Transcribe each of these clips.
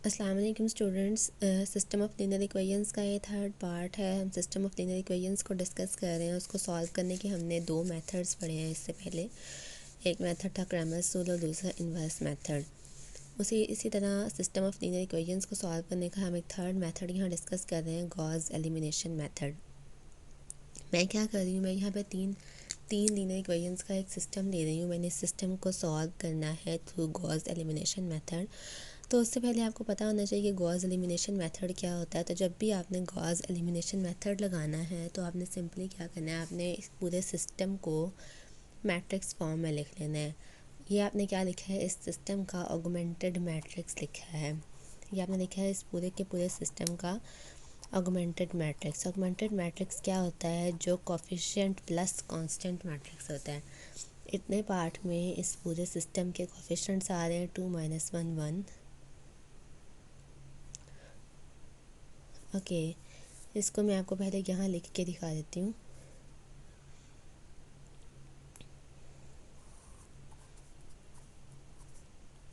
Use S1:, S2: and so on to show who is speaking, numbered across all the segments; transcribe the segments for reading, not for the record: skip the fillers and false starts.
S1: अस्सलाम वालेकुम students. System of linear equations का ये थर्ड पार्ट है। हम सिस्टम ऑफ लीनियर इक्वेशंस को डिस्कस कर रहे हैं। उसको सॉल्व करने के हमने दो मेथड्स पढ़े हैं इससे पहले। एक मेथड था क्रैमर्स रूल और दूसरा इन्वर्स मेथड। इसी तरह सिस्टम ऑफ लीनियर इक्वेशंस को सॉल्व करने का हम एक थर्ड मेथड यहाँ डिस्कस कर रहे हैं, गॉस एलिमिनेशन मेथड। मैं क्या कर रही हूँ, मैं यहाँ पे तीन तीन लीनियर इक्वेशंस का एक सिस्टम ले रही हूँ। मैंने इस सिस्टम को सॉल्व करना है थ्रू गॉस एलिमिनेशन मेथड। तो उससे पहले आपको पता होना चाहिए कि गॉस एलिमिनेशन मेथड क्या होता है। तो जब भी आपने गॉस एलिमिनेशन मेथड लगाना है तो आपने सिंपली क्या करना है, आपने इस पूरे सिस्टम को मैट्रिक्स फॉर्म में लिख लेना है। ये आपने क्या लिखा है, इस सिस्टम का ऑगमेंटेड मैट्रिक्स लिखा है। ये आपने लिखा है इस पूरे के पूरे सिस्टम का ऑगमेंटेड मैट्रिक्स। ऑगमेंटेड मैट्रिक्स क्या होता है, जो कोफिशिएंट प्लस कांस्टेंट मैट्रिक्स होता है। इतने पार्ट में इस पूरे सिस्टम के कोफिशिएंट्स आ रहे हैं 2 - 1 1। ओके, इसको मैं आपको पहले यहाँ लिख के दिखा देती हूँ।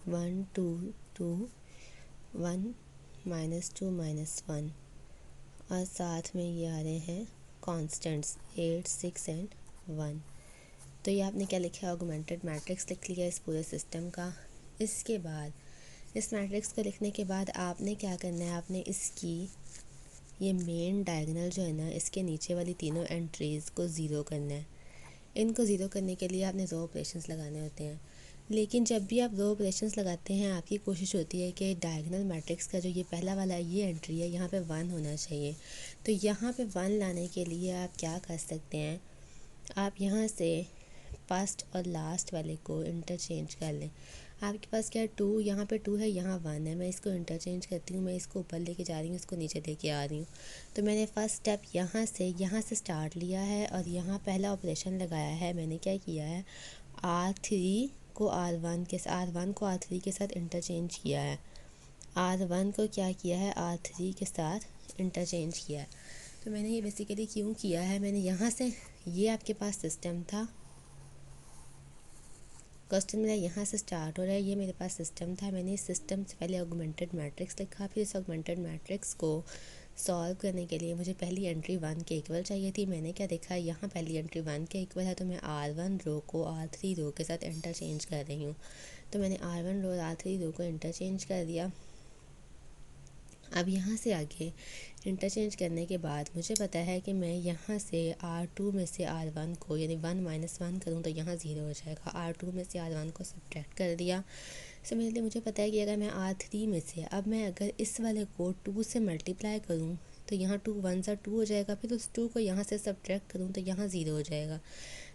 S1: वन टू टू, 1 - 2 - 1, और साथ में ये आ रहे हैं कॉन्स्टेंट्स 8 6 एंड 1। तो ये आपने क्या लिखा है, ऑगमेंटेड मैट्रिक्स लिख लिया इस पूरे सिस्टम का। इसके बाद इस मैट्रिक्स को लिखने के बाद आपने क्या करना है, आपने इसकी ये मेन डायगोनल जो है ना, इसके नीचे वाली तीनों एंट्रीज़ को ज़ीरो करना है। इनको ज़ीरो करने के लिए आपने रो ऑपरेशंस लगाने होते हैं। लेकिन जब भी आप रो ऑपरेशंस लगाते हैं, आपकी कोशिश होती है कि डायगोनल मैट्रिक्स का जो ये पहला वाला ये एंट्री है, यहाँ पे 1 होना चाहिए। तो यहाँ पे 1 लाने के लिए आप क्या कर सकते हैं, आप यहाँ से फर्स्ट और लास्ट वाले को इंटरचेंज कर लें। आपके पास क्या है, 2, यहाँ पे 2 है, यहाँ 1 है। मैं इसको इंटरचेंज करती हूँ, मैं इसको ऊपर लेके जा रही हूँ, इसको नीचे लेके आ रही हूँ। तो मैंने फ़र्स्ट स्टेप यहाँ से स्टार्ट लिया है और यहाँ पहला ऑपरेशन लगाया है। मैंने क्या किया है, R3 को R1 के साथ इंटरचेंज किया है। R1 को क्या किया है, R3 के साथ इंटरचेंज किया है। तो मैंने ये बेसिकली क्यों किया है, मैंने यहाँ से, ये आपके पास सिस्टम था, क्वेश्चन मेरा यहाँ से स्टार्ट हो रहा है, ये मेरे पास सिस्टम था। मैंने इस सिस्टम से पहले ऑगमेंटेड मैट्रिक्स लिखा, फिर इस ऑगमेंटेड मैट्रिक्स को सॉल्व करने के लिए मुझे पहली एंट्री 1 के इक्वल चाहिए थी। मैंने क्या देखा, यहाँ पहली एंट्री 1 के इक्वल है, तो मैं R1 रो को R3 रो के साथ इंटरचेंज कर रही हूँ। तो मैंने R1 रो और R3 रो को इंटरचेंज कर दिया। अब यहाँ से आगे इंटरचेंज करने के बाद मुझे पता है कि मैं यहाँ से R2 में से R1 को, यानी 1 - 1 करूँ तो यहाँ 0 हो जाएगा। R2 में से R1 को सब्ट्रैक्ट कर दिया। सिमिलरली मुझे पता है कि अगर मैं R3 में से, अब मैं अगर इस वाले को 2 से मल्टीप्लाई करूँ तो यहाँ 2 1 सा 2 हो जाएगा। फिर उस 2 को यहाँ से सब्ट्रैक्ट करूँ तो यहाँ 0 हो जाएगा।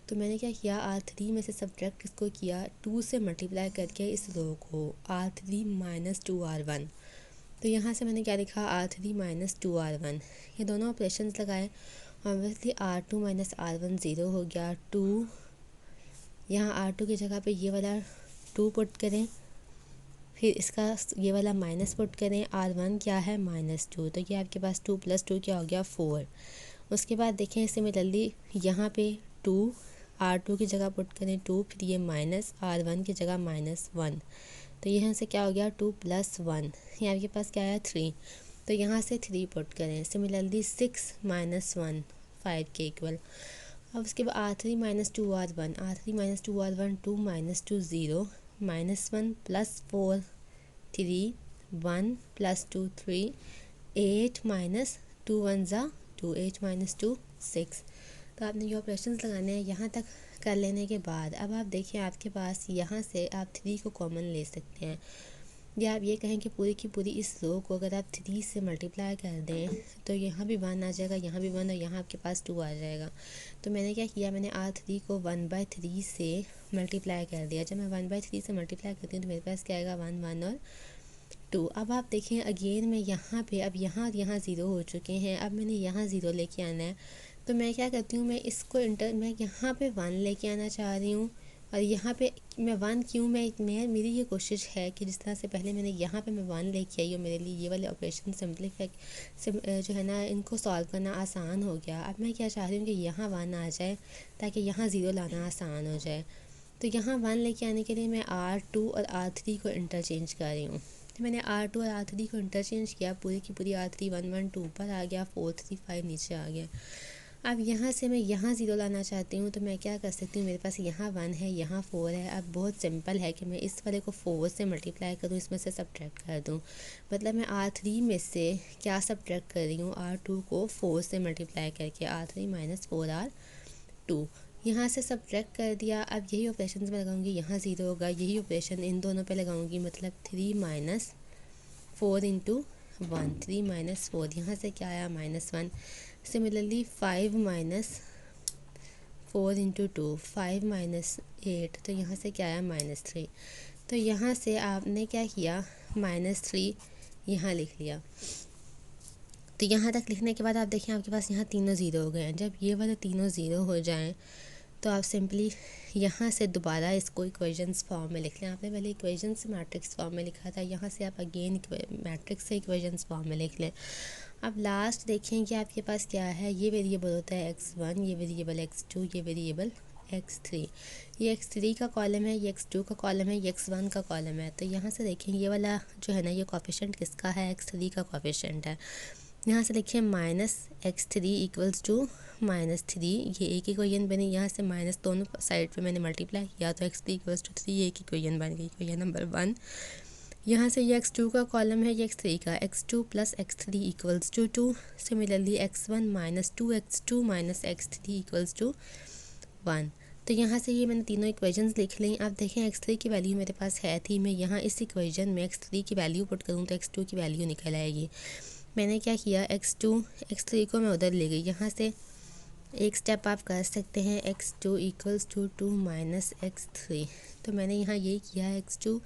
S1: तो मैंने क्या किया, R3 में से सब्ट्रैक्ट इसको किया, 2 से मल्टीप्लाई करके इस रो को R3 - 2R1। तो यहाँ से मैंने क्या लिखा, R3 - 2R1। ये दोनों ऑपरेशंस लगाए। ऑब्वियसली R2 - R1 0 हो गया। 2, यहाँ R2 की जगह पे ये वाला 2 पुट करें, फिर इसका ये वाला माइनस पुट करें। R1 क्या है, -2, तो ये आपके पास 2 + 2 क्या हो गया, 4। उसके बाद देखें सिमिलरली यहाँ पे 2, R2 की जगह पुट करें 2, फिर ये माइनस R1 की जगह -1। तो यहाँ से क्या हो गया, 2 + 1, ये आपके पास क्या है, 3। तो यहाँ से 3 पुट करें। सिमिलरली 6 - 1 5 के इक्वल। अब उसके बाद R3 - 2R1, R3 - 2R1, 2 - 2 0, -1 + 4 3, 1 + 2 3, 8 - 2 1 ज़ा 2, 8 - 2 6। तो आपने ये ऑपरेशंस लगाने हैं। यहाँ तक कर लेने के बाद अब आप देखिए, आपके पास यहाँ से आप 3 को कॉमन ले सकते हैं, या आप ये कहें कि पूरी की पूरी इस रो को अगर आप 3 से मल्टीप्लाई कर दें तो यहाँ भी 1 आ जाएगा, यहाँ भी 1, और यहाँ आपके पास 2 आ जाएगा। तो मैंने क्या किया, मैंने R3 को 1/3 से मल्टीप्लाई कर दिया। जब मैं 1/3 से मल्टीप्लाई करती हूँ तो मेरे पास क्या आएगा, 1 1 और 2। अब आप देखें अगेन मैं यहाँ पे, अब यहाँ 0 हो चुके हैं, अब मैंने यहाँ 0 लेके आना है। तो मैं क्या करती हूँ, मैं इसको मैं यहाँ पे 1 लेके आना चाह रही हूँ, और यहाँ पे मैं 1 क्यों, मैं मेरी ये कोशिश है कि जिस तरह से पहले मैंने यहाँ पे मैं 1 लेके आई हूँ, मेरे लिए ये वाले ऑपरेशन सिंप्लीफाई जो है ना, इनको सॉल्व करना आसान हो गया। अब मैं क्या चाह रही हूँ कि यहाँ 1 आ जाए ताकि यहाँ 0 लाना आसान हो जाए। तो यहाँ 1 लेके आने के लिए मैं R2 और R3 को इंटरचेंज कर रही हूँ। तो मैंने R2 और R3 को इंटरचेंज किया, पूरी की पूरी R3 112 ऊपर आ गया, 435 नीचे आ गया। अब यहाँ से मैं यहाँ ज़ीरो लाना चाहती हूँ, तो मैं क्या कर सकती हूँ, मेरे पास यहाँ 1 है, यहाँ 4 है। अब बहुत सिंपल है कि मैं इस वाले को 4 से मल्टीप्लाई करूँ, इसमें से सब्ट्रैक्ट कर दूँ। मतलब मैं R3 में से क्या सब्ट्रैक्ट कर रही हूँ, R2 को 4 से मल्टीप्लाई करके, R3 माइनस 4R2 यहाँ से सब्ट्रैक्ट कर दिया। अब यही ऑपरेशन में लगाऊंगी, यहाँ ज़ीरो होगा, यही ऑपरेशन इन दोनों पे लगाऊंगी, मतलब 3 माइनस 4 इंटू 1, 3 माइनस 4, यहाँ से क्या आया, -1। सिमिलरली 5 माइनस 4 इंटू 2, 5 माइनस 8, तो यहाँ से क्या आया, -3। तो यहाँ से आपने क्या किया, -3 यहाँ लिख लिया। तो यहाँ तक लिखने के बाद आप देखिए आपके पास यहाँ तीनों ज़ीरो हो गए हैं। जब ये वाले तीनों ज़ीरो हो जाएं तो आप सिंपली यहाँ से दोबारा इसको इक्वेशंस फॉर्म में लिख लें। आपने पहले इक्वेशन से मैट्रिक्स फॉर्म में लिखा था, यहाँ से आप अगेन मैट्रिक्स से इक्वेशंस फॉर्म में लिख लें। अब लास्ट देखें कि आपके पास क्या है, ये वेरिएबल होता है x1, ये वेरिएबल x2, ये वेरिएबल x3। ये x3 का कॉलम है, ये x2 का कॉलम है, ये x1 का कॉलम है। तो यहाँ से देखें ये वाला जो है ना, ये कोफिशिएंट किसका है, x3 का कोफिशिएंट है। यहाँ से देखिए -x3 इक्वल्स टू -3, ये एक इक्वेशन बनी। यहाँ से माइनस दोनों साइड पे मैंने मल्टीप्लाई किया तो x3 इक्वल्स टू 3, एक इक्वेशन बन गई, इक्वेशन नंबर 1। यहाँ से ये x2 का कॉलम है, ये x3 का, x2 plus x3 equals to 2। Similarly x1 minus 2x2 minus x3 equals to 1। तो यहाँ से ये मैंने तीनों इक्वेशंस लिख ली। अब देखें x3 की वैल्यू मेरे पास है थी, मैं यहाँ इस इक्वेशन में x3 की वैल्यू पुट करूँ तो x2 की वैल्यू निकल आएगी। मैंने क्या किया, x3 को मैं उधर ले गई। यहाँ से एक स्टेप आप कर सकते हैं, x2 equals to 2 minus x3। तो मैंने यहाँ ये किया, x2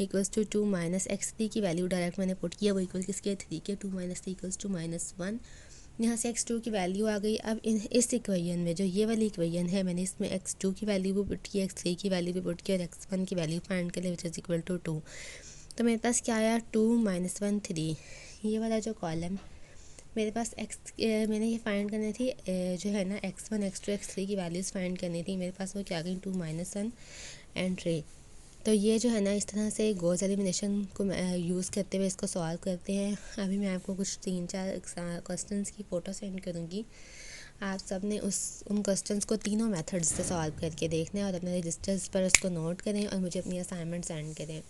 S1: equals to 2 minus x3 की वैल्यू डायरेक्ट मैंने पुट किया, वो इक्वल किसके, 3 के। 2 माइनस 3 इक्वल्स टू -1। यहाँ से x2 की वैल्यू आ गई। अब इस इक्वेशन में जो ये वाली इक्वेशन है, मैंने इसमें x2 की वैल्यू भी पुट की, x3 की वैल्यू भी पुट की और x1 की वैल्यू फाइंड कर ली, विच इज़ इक्वल टू 2। तो मेरे पास क्या आया, 2 माइनस 1 3। ये वाला जो कॉलम मेरे पास मैंने ये फाइंड करनी थी, जो है ना x1 x2 x3 की वैल्यूज़ फाइंड करनी थी। मेरे पास वो क्या गई, 2 माइनस 1 एंड 3। तो ये जो है ना, इस तरह से गॉस एलिमिनेशन को यूज़ करते हुए इसको सॉल्व करते हैं। अभी मैं आपको कुछ 3-4 क्वेश्चंस की फ़ोटो सेंड करूँगी। आप सब ने उन क्वेश्चंस को तीनों मेथड्स से सॉल्व करके देखना है और अपने रजिस्टर्स पर उसको नोट करें और मुझे अपनी असाइनमेंट सेंड करें।